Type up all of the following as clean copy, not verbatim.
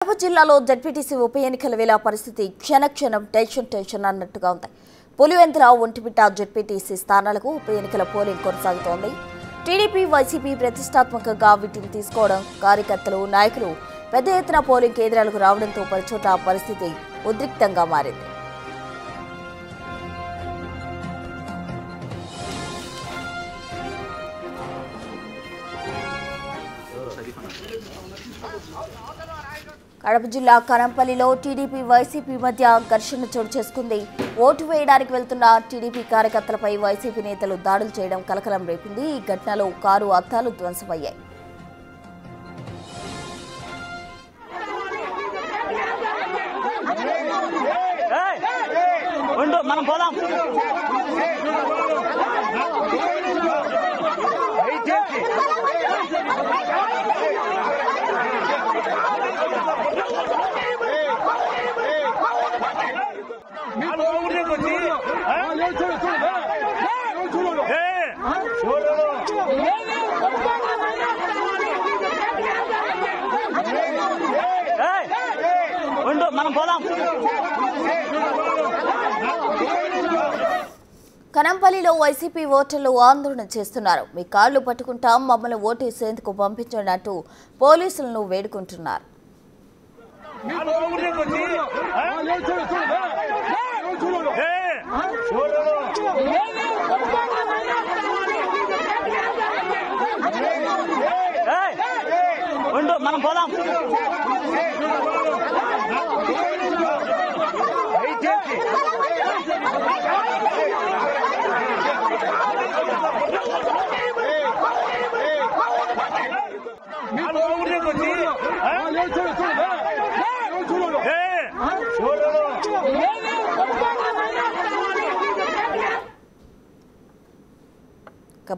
కడప జిల్లాలో జడ్పీటీసీ ఉప ఎన్నికల వేళ పరిస్థితి క్షణక్షణం టెన్షన్ అన్నట్టుగా ఉంది. పులివెందుల ఒంటిమిట్ట జడ్పీటీసీ స్థానాలకు ఉప ఎన్నికల పోలింగ్ కొనసాగుతోంది. టీడీపీ వైసీపీ ప్రతిష్టాత్మకంగా వీటిని తీసుకోవడం, కార్యకర్తలు నాయకులు పెద్ద ఎత్తున పోలింగ్ కేంద్రాలకు రావడంతో పలుచోట పరిస్థితి ఉద్రిక్తంగా మారింది. కడప జిల్లా కనంపల్లిలో టీడీపీ వైసీపీ మధ్య ఘర్షణ చోటు చేసుకుంది. ఓటు వేయడానికి వెళ్తున్న టీడీపీ కార్యకర్తలపై వైసీపీ నేతలు దాడులు చేయడం కలకలం రేపింది. ఈ ఘటనలో కారు అద్దాలు ధ్వంసమయ్యాయి. కనంపల్లిలో వైసీపీ ఓటర్లు ఆందోళన చేస్తున్నారు. మీ కాళ్లు పట్టుకుంటాం, మమ్మల్ని ఓటేసేందుకు పంపించండి పోలీసులను వేడుకుంటున్నారు.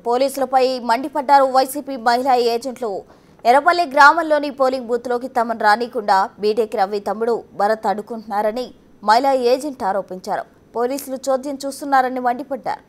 పోలీసులపై మండిపడ్డారు వైసీపీ మహిళా ఏజెంట్లు. ఎర్రపల్లి గ్రామంలోని పోలింగ్ బూత్లోకి తమను రానికుండా బీటెక్ రవి తమ్ముడు భరత్ అడ్డుకుంటున్నారని మహిళా ఏజెంట్ ఆరోపించారు. పోలీసులు చోద్యం చూస్తున్నారని మండిపడ్డారు.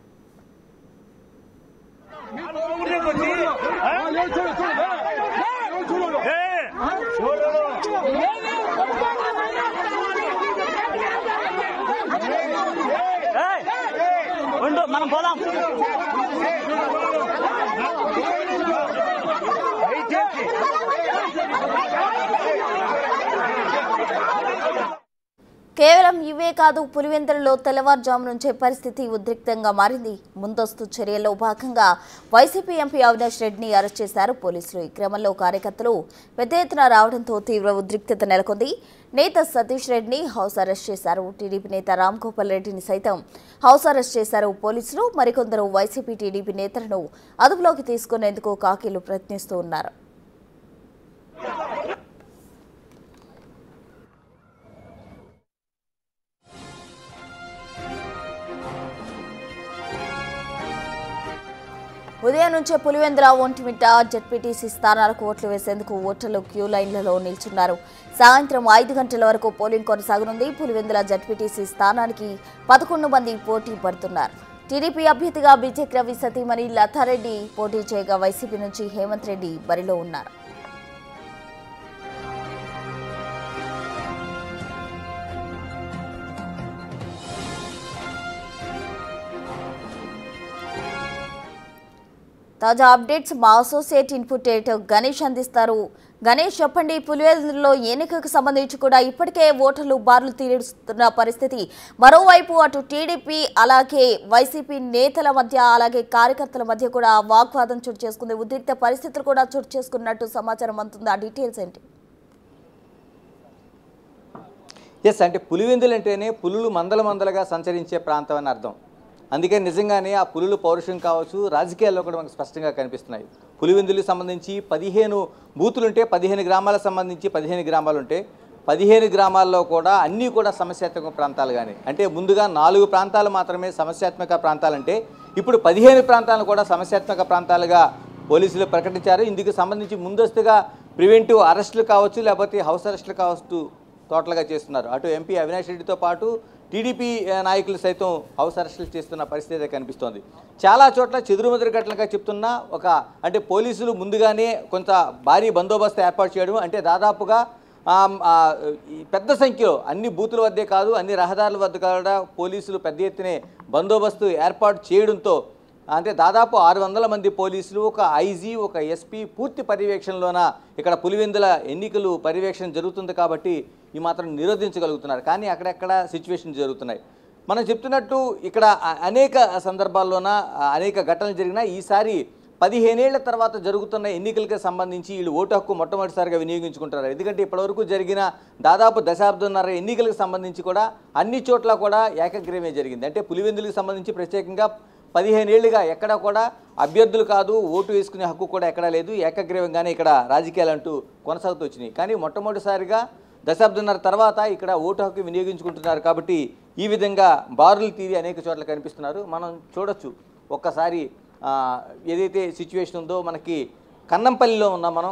కేవలం ఇవే కాదు, పులివెందులలో తెల్లవారుజాము నుంచే పరిస్థితి ఉద్రిక్తంగా మారింది. ముందస్తు చర్యల్లో భాగంగా వైసీపీ ఎంపీ అవినాష్ రెడ్డిని అరెస్ట్ చేశారు పోలీసులు. ఈ క్రమంలో కార్యకర్తలు పెద్ద ఎత్తున రావడంతో తీవ్ర ఉద్రిక్తత నెలకొంది. నేత సతీష్ రెడ్డిని హౌస్ అరెస్ట్ చేశారు. టీడీపీ నేత రామ్ గోపాల్ రెడ్డిని సైతం హౌస్ అరెస్ట్ చేశారు పోలీసులు. మరికొందరు వైసీపీ టీడీపీ నేతలను అదుపులోకి తీసుకునేందుకు కాకీలు ప్రయత్నిస్తూ ఉన్నారు. ఉదయం నుంచే పులివెందుల ఒంటిమిట్ట జడ్పీటీసీ స్థానాలకు ఓట్లు వేసేందుకు ఓటర్లు క్యూ లైన్లలో నిల్చున్నారు. సాయంత్రం 5 గంటల వరకు పోలింగ్ కొనసాగనుంది. పులివెందుల జడ్పీటీసీ స్థానానికి 11 మంది పోటీ పడుతున్నారు. టీడీపీ అభ్యర్థిగా బీటెక్ రవి సతీమణి లతారెడ్డి పోటీ చేయగా వైసీపీ నుంచి హేమంత్ రెడ్డి బరిలో ఉన్నారు. తాజా అప్డేట్స్ మా అసోసియేట్ ఇన్పుట్ ఎడిటర్ గణేష్ అందిస్తారు. గణేష్, చెప్పండి, పులివెందులలో ఎన్నికకు సంబంధించి కూడా ఇప్పటికే ఓటర్లు బార్లు తీరుస్తున్న పరిస్థితి. మరోవైపు అటు టీడీపీ అలాగే వైసీపీ నేతల మధ్య అలాగే కార్యకర్తల మధ్య కూడా వాగ్వాదం చోటు చేసుకుంది. ఉద్రిక్త పరిస్థితులు కూడా చోటు చేసుకున్నట్టు సమాచారం అందుతుంది. ఆ డీటెయిల్స్ ఏంటి? అంటే పులివెందులు అంటేనే పులులు మందలుగా సంచరించే ప్రాంతం అని అర్థం. అందుకే నిజంగానే ఆ పులులు పౌరుషం కావచ్చు, రాజకీయాల్లో కూడా మనకు స్పష్టంగా కనిపిస్తున్నాయి. పులివెందులకు సంబంధించి 15 బూతులుంటే 15 గ్రామాలకు సంబంధించి 15 గ్రామాలుంటే 15 గ్రామాల్లో కూడా అన్నీ కూడా సమస్యాత్మక ప్రాంతాలు. కానీ అంటే ముందుగా 4 ప్రాంతాలు మాత్రమే సమస్యాత్మక ప్రాంతాలంటే ఇప్పుడు 15 ప్రాంతాలను కూడా సమస్యాత్మక ప్రాంతాలుగా పోలీసులు ప్రకటించారు. ఇందుకు సంబంధించి ముందస్తుగా ప్రివెంటివ్ అరెస్టులు కావచ్చు, లేకపోతే హౌస్ అరెస్టులు కావచ్చు టోటల్గా చేస్తున్నారు. అటు ఎంపీ అవినాష్ రెడ్డితో పాటు టీడీపీ నాయకులు సైతం హౌస్ అరెస్టులు చేస్తున్న పరిస్థితి కనిపిస్తోంది. చాలా చోట్ల చెదురుమదురు ఘటనగా చెప్తున్నా అంటే పోలీసులు ముందుగానే కొంత భారీ బందోబస్తు ఏర్పాటు చేయడం, అంటే దాదాపుగా ఈ పెద్ద సంఖ్యలో అన్ని బూతుల వద్దే కాదు, అన్ని రహదారుల వద్ద కూడా పోలీసులు పెద్ద ఎత్తునే బందోబస్తు ఏర్పాటు చేయడంతో అంటే దాదాపు 600 మంది పోలీసులు, ఒక ఐజీ, ఒక ఎస్పీ పూర్తి పర్యవేక్షణలోన ఇక్కడ పులివెందుల ఎన్నికలు పర్యవేక్షణ జరుగుతుంది కాబట్టి ఈ మాత్రం నిరోధించగలుగుతున్నారు. కానీ అక్కడెక్కడ సిచ్యువేషన్ జరుగుతున్నాయి. మనం చెప్తున్నట్టు ఇక్కడ అనేక సందర్భాల్లోన అనేక ఘటనలు జరిగినా ఈసారి 15 ఏళ్ల తర్వాత జరుగుతున్న ఎన్నికలకు సంబంధించి వీళ్ళు ఓటు హక్కు మొట్టమొదటిసారిగా వినియోగించుకుంటారు. ఎందుకంటే ఇప్పటివరకు జరిగిన దాదాపు దశాబ్దంన్నర ఎన్నికలకు సంబంధించి కూడా అన్ని చోట్ల కూడా ఏకగ్రీవమే జరిగింది. అంటే పులివెందులకు సంబంధించి ప్రత్యేకంగా 15 ఏళ్లుగా ఎక్కడా కూడా అభ్యర్థులు కాదు, ఓటు వేసుకునే హక్కు కూడా ఎక్కడా లేదు, ఏకగ్రీవంగానే ఇక్కడ రాజకీయాలు అంటూ కొనసాగుతూ వచ్చినాయి. కానీ మొట్టమొదటిసారిగా దశాబ్దంన్నర తర్వాత ఇక్కడ ఓటు హక్కు వినియోగించుకుంటున్నారు కాబట్టి ఈ విధంగా బారులు తీరి అనేక చోట్ల కనిపిస్తున్నారు. మనం చూడొచ్చు ఒక్కసారి ఏదైతే సిచ్యువేషన్ ఉందో మనకి కన్నంపల్లిలో ఉన్నాం మనం.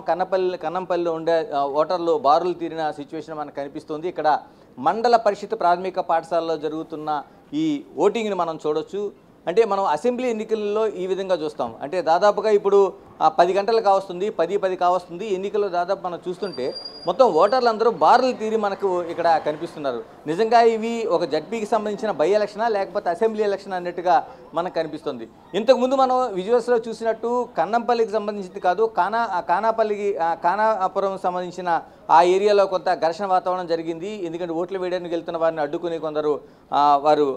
కన్నంపల్లిలో ఉండే ఓటర్లు బారులు తీరిన సిచ్యువేషన్ మనకు కనిపిస్తుంది. ఇక్కడ మండల పరిషత్ ప్రాథమిక పాఠశాలలో జరుగుతున్న ఈ ఓటింగ్ని మనం చూడొచ్చు. అంటే మనం అసెంబ్లీ ఎన్నికల్లో ఈ విధంగా చూస్తాం. అంటే దాదాపుగా ఇప్పుడు 10 గంటలు కావస్తుంది, 10 కావస్తుంది. ఎన్నికల్లో దాదాపు మనం చూస్తుంటే మొత్తం ఓటర్లు అందరూ బారులు తీరి మనకు ఇక్కడ కనిపిస్తున్నారు. నిజంగా ఇవి ఒక జడ్పీకి సంబంధించిన బై ఎలక్షనా లేకపోతే అసెంబ్లీ ఎలక్షన్ అన్నట్టుగా మనకు కనిపిస్తుంది. ఇంతకుముందు మనం విజువల్స్లో చూసినట్టు కన్నంపల్లికి సంబంధించింది కాదు, కానాపురం సంబంధించిన ఆ ఏరియాలో కొంత ఘర్షణ వాతావరణం జరిగింది. ఎందుకంటే ఓట్లు వేయడానికి వెళ్తున్న వారిని అడ్డుకుని కొందరు వారు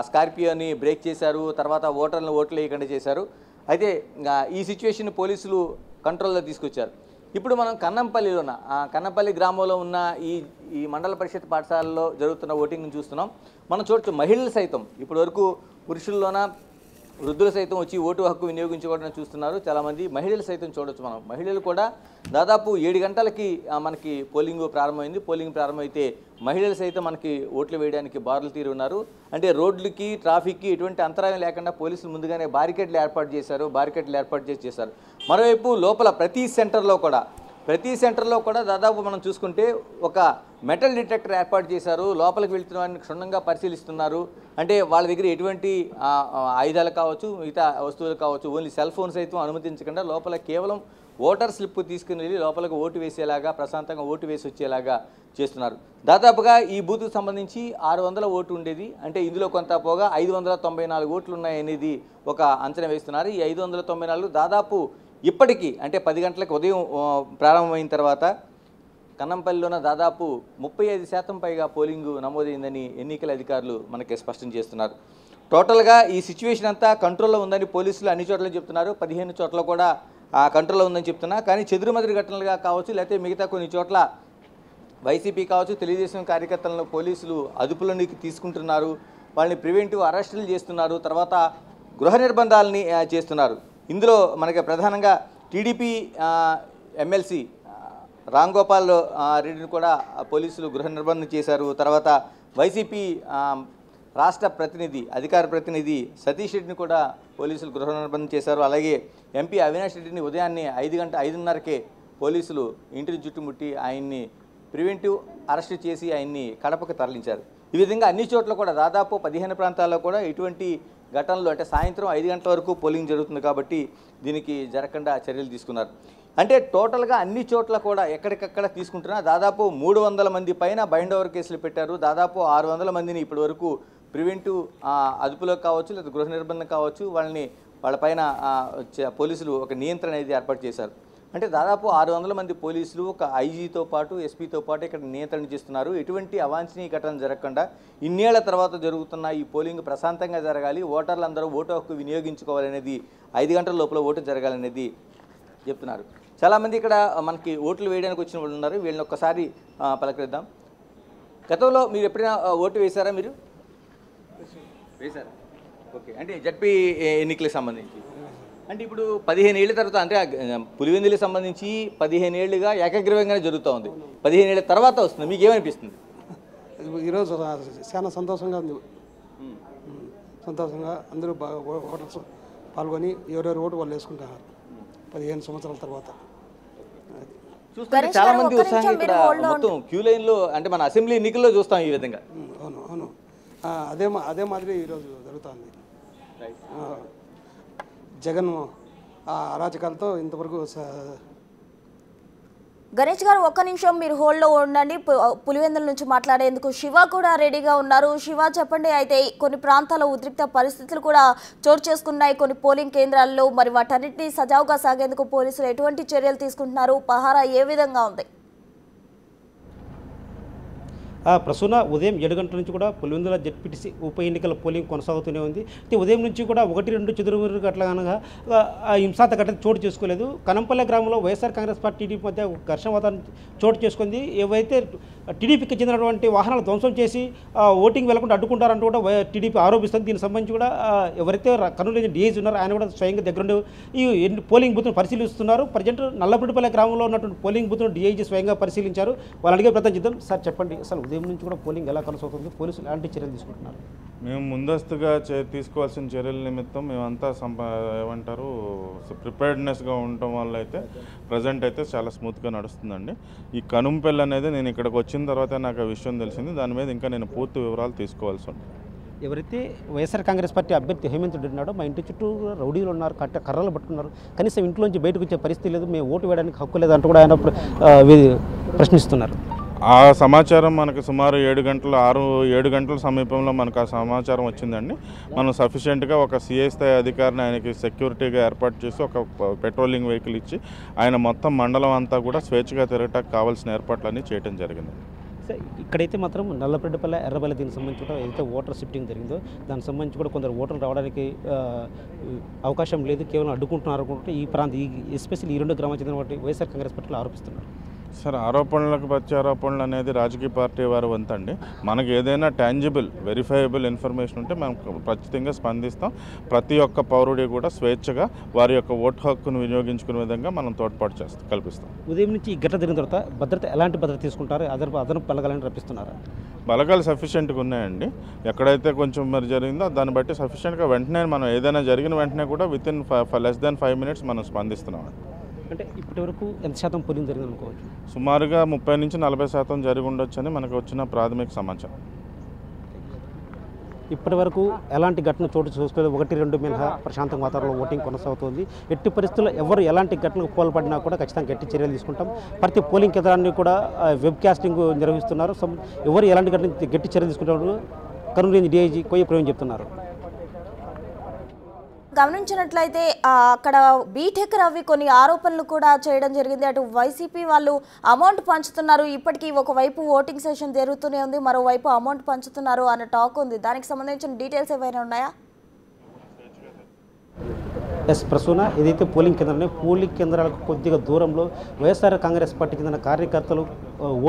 స్కార్పియోని బ్రేక్ చేశారు, తర్వాత ఓటర్లను ఓట్లు వేయకుండా చేశారు. అయితే ఈ సిచ్యువేషన్ పోలీసులు కంట్రోల్లో తీసుకొచ్చారు. ఇప్పుడు మనం కన్నంపల్లి గ్రామంలో ఉన్న ఈ మండల పరిషత్ పాఠశాలలో జరుగుతున్న ఓటింగ్ని చూస్తున్నాం. మనం చూడొచ్చు మహిళలు సైతం ఇప్పటి వరకు పురుషుల్లోన వృద్ధులు సైతం వచ్చి ఓటు హక్కు వినియోగించుకోవడం చూస్తున్నారు. చాలామంది మహిళలు సైతం చూడొచ్చు మనం. మహిళలు కూడా దాదాపు 7 గంటలకి మనకి పోలింగ్ ప్రారంభమైంది. పోలింగ్ ప్రారంభమైతే మహిళలు సైతం మనకి ఓట్లు వేయడానికి బారులు తీరి ఉన్నారు. అంటే రోడ్లకి ట్రాఫిక్కి ఎటువంటి అంతరాయం లేకుండా పోలీసులు ముందుగానే బారికేడ్లు ఏర్పాటు చేశారు. మరోవైపు లోపల ప్రతి సెంటర్లో కూడా దాదాపు మనం చూసుకుంటే ఒక మెటల్ డిటెక్టర్ ఏర్పాటు చేశారు. లోపలికి వెళ్తున్న వారిని క్షుణ్ణంగా పరిశీలిస్తున్నారు. అంటే వాళ్ళ దగ్గర ఎటువంటి ఆయుధాలు కావచ్చు, మిగతా వస్తువులు కావచ్చు, ఓన్లీ సెల్ ఫోన్స్ అయితే అనుమతించకుండా లోపల కేవలం ఓటర్ స్లిప్ తీసుకుని వెళ్ళి లోపలికి ఓటు వేసేలాగా, ప్రశాంతంగా ఓటు వేసి వచ్చేలాగా చేస్తున్నారు. దాదాపుగా ఈ బూత్కు సంబంధించి 600 ఓటు ఉండేది. అంటే ఇందులో కొంత పోగా 594 ఓట్లు ఉన్నాయనేది ఒక అంచనా వేస్తున్నారు. ఈ 594 దాదాపు ఇప్పటికీ అంటే 10 గంటలకు ఉదయం ప్రారంభమైన తర్వాత కన్నంపల్లిలోన దాదాపు 35% పైగా పోలింగ్ నమోదైందని ఎన్నికల అధికారులు మనకి స్పష్టం చేస్తున్నారు. టోటల్గా ఈ సిచ్యువేషన్ అంతా కంట్రోల్లో ఉందని పోలీసులు అన్ని చోట్ల చెప్తున్నారు. 15 చోట్ల కూడా కంట్రోల్లో ఉందని చెప్తున్నారు. కానీ చెదురుమదురు ఘటనలుగా కావచ్చు, లేకపోతే మిగతా కొన్ని చోట్ల వైసీపీ కావచ్చు, తెలుగుదేశం కార్యకర్తలను పోలీసులు అదుపులోనికి తీసుకుంటున్నారు. వాళ్ళని ప్రివెంటివ్ అరెస్టులు చేస్తున్నారు. తర్వాత గృహ నిర్బంధాలని చేస్తున్నారు. ఇందులో మనకి ప్రధానంగా టీడీపీ ఎమ్మెల్సీ రామ్ గోపాల్ రెడ్డిని కూడా పోలీసులు గృహ నిర్బంధం చేశారు. తర్వాత వైసీపీ రాష్ట్ర అధికార ప్రతినిధి సతీష్ రెడ్డిని కూడా పోలీసులు గృహ నిర్బంధం చేశారు. అలాగే ఎంపీ అవినాష్ రెడ్డిని ఉదయాన్నే 5:30కే పోలీసులు ఇంటిని చుట్టుముట్టి ఆయన్ని ప్రివెంటివ్ అరెస్ట్ చేసి ఆయన్ని కడపకు తరలించారు. ఈ విధంగా అన్ని చోట్ల కూడా దాదాపు 15 ప్రాంతాల్లో కూడా ఇటువంటి ఘటనలు అంటే సాయంత్రం 5 గంటల వరకు పోలింగ్ జరుగుతుంది కాబట్టి దీనికి జరగకుండా చర్యలు తీసుకున్నారు. అంటే టోటల్గా అన్ని చోట్ల కూడా ఎక్కడికక్కడ తీసుకుంటున్నా దాదాపు 300 మంది పైన బైండ్ ఓవర్ కేసులు పెట్టారు. దాదాపు 600 మందిని ఇప్పటి వరకు ప్రివెంటివ్ అదుపులో కావచ్చు, లేదా గృహ నిర్బంధం కావచ్చు, వాళ్ళపైన పోలీసులు ఒక నియంత్రణ అనేది ఏర్పాటు చేశారు. అంటే దాదాపు 600 మంది పోలీసులు, ఒక ఐజీతో పాటు ఎస్పీతో పాటు ఇక్కడ నియంత్రణ చేస్తున్నారు. ఎటువంటి అవాంఛనీయ ఘటన జరగకుండా ఇన్నేళ్ల తర్వాత జరుగుతున్న ఈ పోలింగ్ ప్రశాంతంగా జరగాలి, ఓటర్లందరూ ఓటు హక్కు వినియోగించుకోవాలనేది, 5 గంటల లోపల ఓటు జరగాలనేది చెప్తున్నారు. చాలామంది ఇక్కడ మనకి ఓట్లు వేయడానికి వచ్చిన వాళ్ళు ఉన్నారు. వీళ్ళని ఒక్కసారి పలకరిద్దాం. గతంలో మీరు ఎప్పుడైనా ఓటు వేశారా? మీరు వేశారా? ఓకే. అంటే జడ్పీ ఎన్నికలకు సంబంధించి అంటే ఇప్పుడు 15 ఏళ్ల తర్వాత అంటే పులివెందులకు సంబంధించి 15 ఏళ్లుగా ఏకగ్రీవంగానే జరుగుతూ ఉంది. 15 ఏళ్ల తర్వాత వస్తుంది. మీకు ఏమనిపిస్తుంది? ఈరోజు చాలా సంతోషంగా ఉంది. సంతోషంగా అందరూ బాగా ఓటర్స్ పాల్గొని ఎవరెవరు ఓటు వాళ్ళు వేసుకుంటారు 15 సంవత్సరాల తర్వాత. చూస్తే చాలా మంది ఉత్సాహంగా ఇక్కడ మొత్తం క్యూ లైన్లో అంటే మన అసెంబ్లీ ఎన్నికల్లో చూస్తాం ఈ విధంగా. అవును అదే మాదిరి ఈరోజు జరుగుతుంది. జగన్ అరాచకాలతో ఇంతవరకు గణేష్ గారు ఒక్క నిమిషం మీరు హోల్డ్లో ఉండండి. పులివెందుల నుంచి మాట్లాడేందుకు శివ కూడా రెడీగా ఉన్నారు. శివ చెప్పండి. అయితే కొన్ని ప్రాంతాల్లో ఉద్రిక్త పరిస్థితులు కూడా చోటు చేసుకున్నాయి కొన్ని పోలింగ్ కేంద్రాల్లో. మరి వాటన్నిటిని సజావుగా సాగేందుకు పోలీసులు ఎటువంటి చర్యలు తీసుకుంటున్నారు? పహారా ఏ విధంగా ఉంది? ప్రస్తుత ఉదయం 7 గంటల నుంచి కూడా పులివెందుల జెడ్పీటీసీ ఉప ఎన్నికల పోలింగ్ కొనసాగుతూనే ఉంది. అయితే ఉదయం నుంచి కూడా 1-2 చెదురుమదురు గట్ల కనుక హింసాత్మక ఘటన చోటు చేసుకోలేదు. కనంపల్లె గ్రామంలో వైఎస్ఆర్ కాంగ్రెస్ పార్టీ టీడీపీ మధ్య ఘర్షణ వాతావరణం చోటు చేసుకుంది. ఏవైతే టీడీపీకి చెందినటువంటి వాహనాలు ధ్వంసం చేసి ఓటింగ్ వెళ్లకుండా అడ్డుకుంటారంటూ కూడా టీడీపీ ఆరోపిస్తుంది. దీనికి సంబంధించి కూడా ఎవరైతే కర్నూలు డీఐజీ ఉన్నారో ఆయన కూడా స్వయంగా దగ్గరుండి ఈ పోలింగ్ బూత్ను పరిశీలిస్తున్నారు. ప్రజెంట్ నల్లపల్లి గ్రామంలో ఉన్నటువంటి పోలింగ్ బూత్ను డీఐజీ స్వయంగా పరిశీలించారు. వాళ్ళు అడిగే ప్రయత్నం చేద్దాం. సార్ చెప్పండి, అసలు ఉదయం నుంచి కూడా పోలింగ్ ఎలా కొనసాగుతుంది? పోలీసులు ఎలాంటి చర్యలు తీసుకుంటున్నారు? మేము ముందస్తుగా తీసుకోవాల్సిన చర్యల నిమిత్తం మేమంతా ఏమంటారు ప్రిపేర్డ్నెస్గా ఉండటం వల్ల అయితే ప్రజెంట్ అయితే చాలా స్మూత్గా నడుస్తుందండి. ఈ కనుంపెల్లి అనేది నేను ఇక్కడికి వచ్చిన తర్వాత నాకు ఆ విషయం తెలిసింది. దాని మీద ఇంకా నేను పూర్తి వివరాలు తీసుకోవాల్సి ఉంది. ఎవరైతే వైఎస్ఆర్ కాంగ్రెస్ పార్టీ అభ్యర్థి హేమంత్ రెడ్డి ఉన్నాడో మా ఇంటి చుట్టూ రౌడీలు ఉన్నారు, కర్రలు పట్టుకున్నారు, కనీసం ఇంట్లోంచి బయటకు వచ్చే పరిస్థితి లేదు, మేము ఓటు వేయడానికి హక్కు లేదంటూ కూడా ఆయన ప్రశ్నిస్తున్నారు. ఆ సమాచారం మనకు సుమారు 7 గంటల సమీపంలో మనకు ఆ సమాచారం వచ్చిందండి. మనం సఫిషియెంట్గా ఒక సిఐ స్థాయి అధికారిని ఆయనకి సెక్యూరిటీగా ఏర్పాటు చేసి ఒక పెట్రోలింగ్ వెహికల్ ఇచ్చి ఆయన మొత్తం మండలం అంతా కూడా స్వేచ్ఛగా తిరగటానికి కావాల్సిన ఏర్పాట్లన్నీ చేయడం జరిగింది. ఇక్కడైతే మాత్రం నల్లపరెడ్డిపల్లె ఎర్రబెల్లి దీనికి సంబంధించి కూడా ఏదైతే ఓటర్ షిఫ్టింగ్ జరిగిందో దానికి సంబంధించి కూడా కొందరు ఓటర్లు రావడానికి అవకాశం లేదు, కేవలం అడ్డుకుంటున్నారు అనుకుంటే ఈ ప్రాంతం ఎస్పెషల్లీ ఈ 2 గ్రామాలకు చెందిన వైఎస్ఆర్ కాంగ్రెస్ పార్టీలు ఆరోపిస్తున్నారు. సార్, ఆరోపణలకు ప్రత్యారోపణలు అనేది రాజకీయ పార్టీ వారు వంతండి. మనకు ఏదైనా ట్యాంజిబుల్ వెరిఫైయబుల్ ఇన్ఫర్మేషన్ ఉంటే మనం ఖచ్చితంగా స్పందిస్తాం. ప్రతి ఒక్క పౌరుడి కూడా స్వేచ్ఛగా వారి యొక్క ఓటు హక్కును వినియోగించుకునే విధంగా మనం తోడ్పాటు కల్పిస్తాం. ఉదయం నుంచి ఈ ఘటన జరిగిన తర్వాత భద్రత ఎలాంటి భద్రత తీసుకుంటారు? అదనపు బలగాలను రప్పిస్తున్నారా? బలగాలు సఫిషియెంట్గా ఉన్నాయండి. ఎక్కడైతే కొంచెం మరి జరిగిందో దాన్ని బట్టి సఫిషియెంట్గా వెంటనే మనం ఏదైనా జరిగిన వెంటనే కూడా వితిన్ less than 5 minutes మనం స్పందిస్తున్నాం. అంటే ఇప్పటి వరకు ఎంత శాతం పోలింగ్ జరిగింది అనుకోవచ్చు? సుమారుగా 30-40% జరిగి ఉండొచ్చని మనకు వచ్చిన ప్రాథమిక సమాచారం. ఇప్పటి వరకు ఎలాంటి ఘటన చోటు చూసుకోలేదు. 1-2 మినహా ప్రశాంత వాతావరణంలో ఓటింగ్ కొనసాగుతుంది. ఎట్టి పరిస్థితుల్లో ఎవరు ఎలాంటి ఘటనకు పాల్పడినా కూడా ఖచ్చితంగా గట్టి చర్యలు తీసుకుంటాం. ప్రతి పోలింగ్ కేంద్రాన్ని కూడా వెబ్ కాస్టింగ్ నిర్వహిస్తున్నారు. ఎవరు ఎలాంటి ఘటన గట్టి చర్యలు తీసుకుంటారు కర్నూలు రేంజ్ డీఐజీ కొయ్య ప్రవీణ్ చెప్తున్నారు. గమనించినట్లయితే అక్కడ బీటెక్ రవి కొన్ని ఆరోపణలు కూడా చేయడం జరిగింది. అటు వైసీపీ వాళ్ళు అమౌంట్ పంచుతున్నారు, ఇప్పటికీ ఒకవైపు ఓటింగ్ సెషన్ జరుగుతూనే ఉంది, మరోవైపు అమౌంట్ పంచుతున్నారు అన్న టాక్ ఉంది. దానికి సంబంధించిన డీటెయిల్స్ ఏమైనా ఉన్నాయా? ప్రసూన ఏదైతే పోలింగ్ కేంద్రాలకు కొద్దిగా దూరంలో వైఎస్ఆర్ కాంగ్రెస్ పార్టీ చెందిన కార్యకర్తలు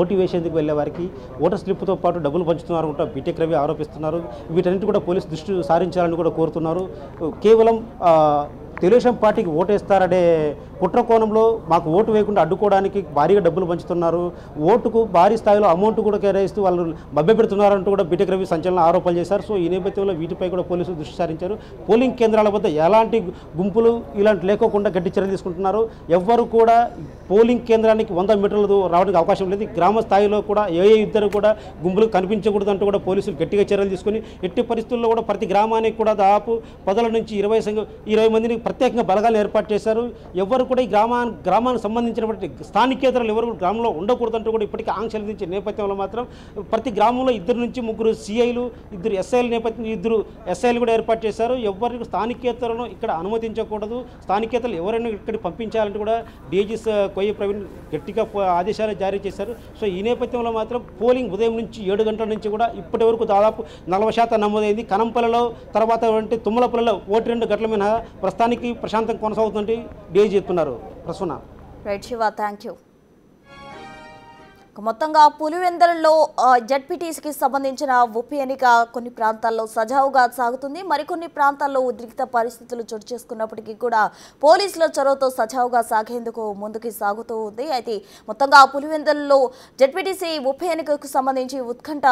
ఓటు వేసేందుకు వెళ్లే వారికి ఓటర్ స్లిప్తో పాటు డబ్బులు పంచుతున్నారు కూడా బీటెక్ రవి ఆరోపిస్తున్నారు. వీటన్నిటి కూడా పోలీసు దృష్టి సారించాలని కూడా కోరుతున్నారు. కేవలం తెలుగుదేశం పార్టీకి ఓటేస్తారనే కుట్ర కోణంలో మాకు ఓటు వేయకుండా అడ్డుకోవడానికి భారీగా డబ్బులు పంచుతున్నారు, ఓటుకు భారీ స్థాయిలో అమౌంట్ కూడా కేటాయిస్తూ వాళ్ళు మభ్యపెడుతున్నారంటూ కూడా బీటెక్ రవి సంచలన ఆరోపణలు చేశారు. సో ఈ నేపథ్యంలో వీటిపై కూడా పోలీసులు దృష్టి సారించారు. పోలింగ్ కేంద్రాల వద్ద ఎలాంటి గుంపులు ఇలాంటి లేకోకుండా గట్టి చర్యలు తీసుకుంటున్నారు. ఎవ్వరు కూడా పోలింగ్ కేంద్రానికి 100 మీటర్లు రావడానికి అవకాశం లేదు. గ్రామ స్థాయిలో కూడా ఇద్దరు కూడా గుంపులు కనిపించకూడదు అంటూ కూడా పోలీసులు గట్టిగా చర్యలు తీసుకుని ఎట్టి పరిస్థితుల్లో కూడా ప్రతి గ్రామానికి కూడా దాదాపు 10 నుంచి 20 మందిని ప్రత్యేకంగా బలగాలు ఏర్పాటు చేశారు. ఎవరు కూడా ఈ గ్రామానికి సంబంధించినటువంటి స్థానికేతరులు ఎవరు గ్రామంలో ఉండకూడదంటూ కూడా ఇప్పటికీ ఆంక్షలు విధించే నేపథ్యంలో మాత్రం ప్రతి గ్రామంలో 2 నుంచి 3 సిఐలు, 2 ఎస్ఐల నేపథ్యం 2 ఎస్ఐలు కూడా ఏర్పాటు చేశారు. ఎవరికి స్థానికేతరులను ఇక్కడ అనుమతించకూడదు, స్థానికేతరులు ఎవరైనా ఇక్కడికి పంపించాలంటే కూడా డీజీ కొయ్య ప్రవీణ్ గట్టిగా ఆదేశాలు జారీ చేశారు. సో ఈ నేపథ్యంలో మాత్రం పోలింగ్ ఉదయం నుంచి 7 గంటల నుంచి కూడా ఇప్పటి వరకు దాదాపు 40% నమోదైంది. కనంపల్లిలో తర్వాత తుమ్మలపల్లిలో 1-2 గంటల మీద ప్రస్తుతానికి ప్రశాంతం కొనసాగుతుంటే డీజీ చెప్తున్నారు. Prasuna. Right Shiva, thank you. మొత్తంగా పులివెందులలో జడ్పీటీసీకి సంబంధించిన ఉప ఎన్నిక కొన్ని ప్రాంతాల్లో సజావుగా సాగుతుంది, మరికొన్ని ప్రాంతాల్లో ఉద్రిక్త పరిస్థితులు చోటు చేసుకున్నప్పటికీ కూడా పోలీసుల చొరవతో సజావుగా సాగేందుకు ముందుకు సాగుతూ ఉంది. అయితే మొత్తంగా పులివెందులలో జడ్పీటీసీ ఉప ఎన్నికకు సంబంధించి ఉత్కంఠ